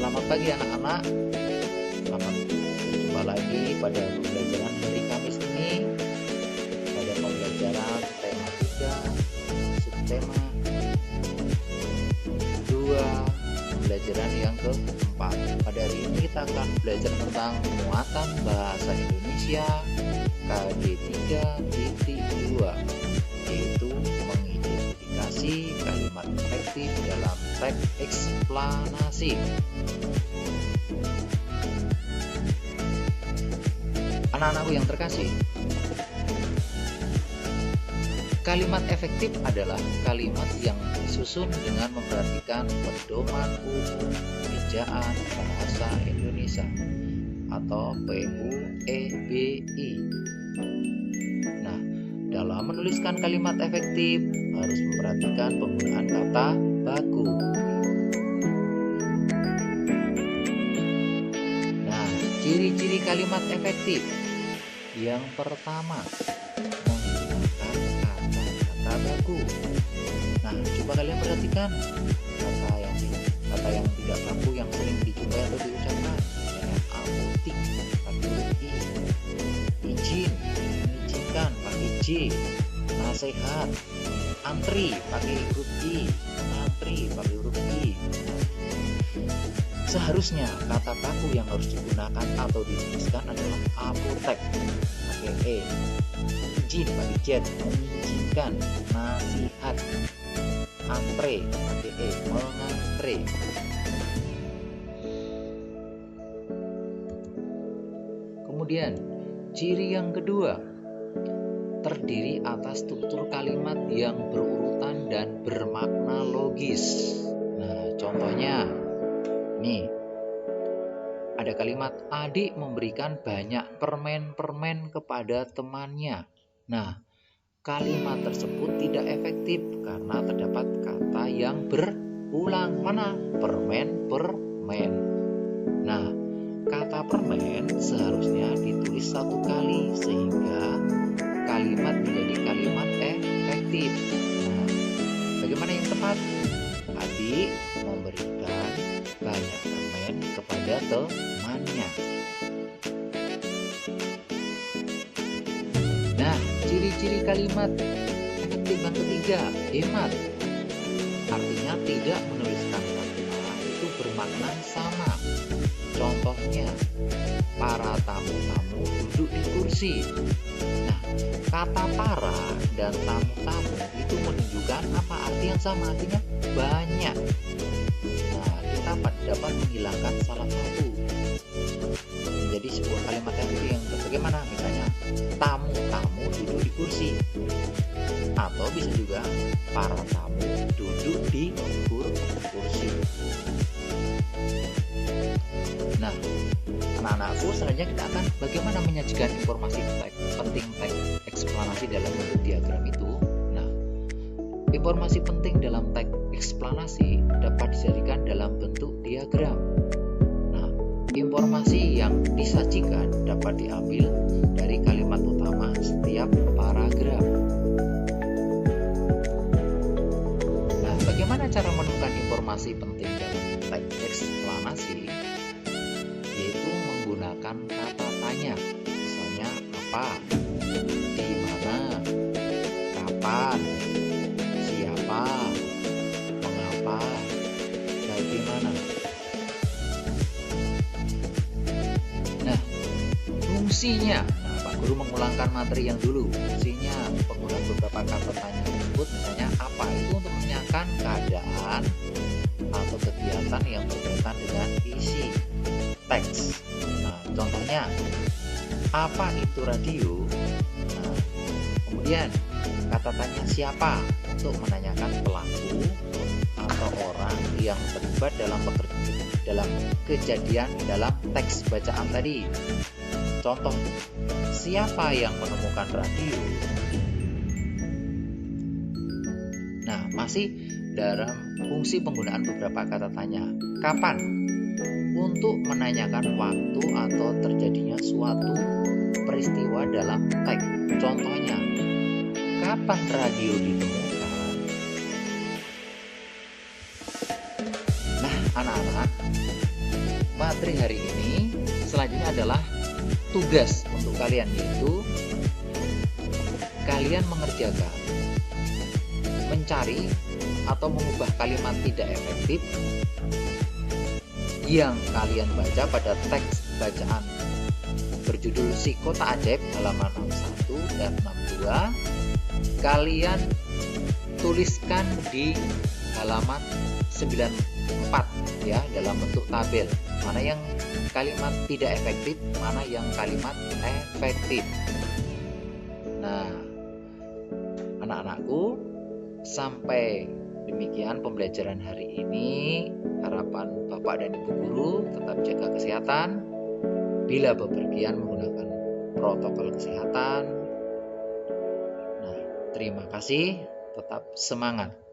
Selamat pagi anak-anak. Selamat berjumpa lagi pada pembelajaran hari Kamis ini. Pada pembelajaran tema 3, subtema 2, pembelajaran yang keempat. Pada hari ini kita akan belajar tentang muatan bahasa Indonesia KD 3.2, yaitu mengidentifikasi kalimat efektif dalam teks eksplanasi. Anak-anakku yang terkasih, kalimat efektif adalah kalimat yang disusun dengan memperhatikan pedoman umum ejaan bahasa Indonesia atau PUEBI. Nah, dalam menuliskan kalimat efektif harus memperhatikan penggunaan kata baku. Nah, ciri-ciri kalimat efektif. Yang pertama, menggunakan kata-kata baku. Nah, coba kalian perhatikan kata yang tidak baku yang sering dijumpai atau diucapkan. Apotik pakai huruf I, izin, mengizinkan pakai J, nasihat, antri pakai huruf I, antri pakai huruf I. Seharusnya kata baku yang harus digunakan atau dituliskan adalah apotek pakai E, izin pakai Z, mengizinkan, nasihat, antre pakai E, mengantre. Kemudian ciri yang kedua, terdiri atas struktur kalimat yang berurutan dan bermakna logis. Nah, contohnya nih, ada kalimat adik memberikan banyak permen-permen kepada temannya. Nah, kalimat tersebut tidak efektif karena terdapat kata yang berulang. Mana? Permen, permen. Nah, kata permen seharusnya ditulis satu kali sehingga kalimat menjadi kalimat efektif. Nah, bagaimana yang tepat? Adik memberikan banyak permen kepada temannya. Nah, ciri-ciri kalimat efektif yang ketiga, hemat. Artinya tidak menuliskan kata itu bermakna sama. Contohnya, para tamu-tamu duduk di kursi. Nah, kata para dan tamu-tamu itu menunjukkan apa arti yang sama, artinya banyak. Nah, kita dapat menghilangkan salah satu menjadi sebuah kalimat yang bagaimana? Misalnya, tamu-tamu duduk di kursi, atau bisa juga para tamu duduk di kursi. Nah, anak-anakku, selanjutnya kita akan bagaimana menyajikan informasi penting teks eksplanasi dalam bentuk diagram itu. Nah, informasi penting dalam teks eksplanasi dapat disajikan dalam bentuk diagram. Nah, informasi yang disajikan dapat diambil dari kalimat utama setiap paragraf. Nah, bagaimana cara menemukan informasi penting dalam teks eksplanasi? Yaitu menggunakan kata tanya. Misalnya apa, di mana, kapan, siapa, mengapa, bagaimana. Nah, fungsinya. Nah, Pak Guru mengulangkan materi yang dulu. Fungsinya penggunaan beberapa kata tanya tersebut, misalnya apa, itu untuk menanyakan keadaan atau kegiatan yang berkaitan dengan isi teks. Nah, contohnya, apa itu radio? Nah, kemudian kata tanya siapa untuk menanyakan pelaku atau orang yang terlibat dalam kejadian dalam teks bacaan tadi. Contoh, siapa yang menemukan radio? Nah, masih dalam fungsi penggunaan beberapa kata tanya. Kapan? Untuk menanyakan waktu atau terjadinya suatu peristiwa dalam teks. Contohnya, kapan radio ditemukan? Nah, anak-anak, materi hari ini selanjutnya adalah tugas untuk kalian, yaitu kalian mengerjakan mencari atau mengubah kalimat tidak efektif yang kalian baca pada teks bacaan berjudul Si Kota Ajaib halaman 61 dan 62. Kalian tuliskan di halaman 94 ya, dalam bentuk tabel. Mana yang kalimat tidak efektif, mana yang kalimat efektif. Nah, anak-anakku, sampai demikian pembelajaran hari ini. Harapan Bapak dan Ibu guru tetap jaga kesehatan. Bila bepergian menggunakan protokol kesehatan. Nah, terima kasih. Tetap semangat.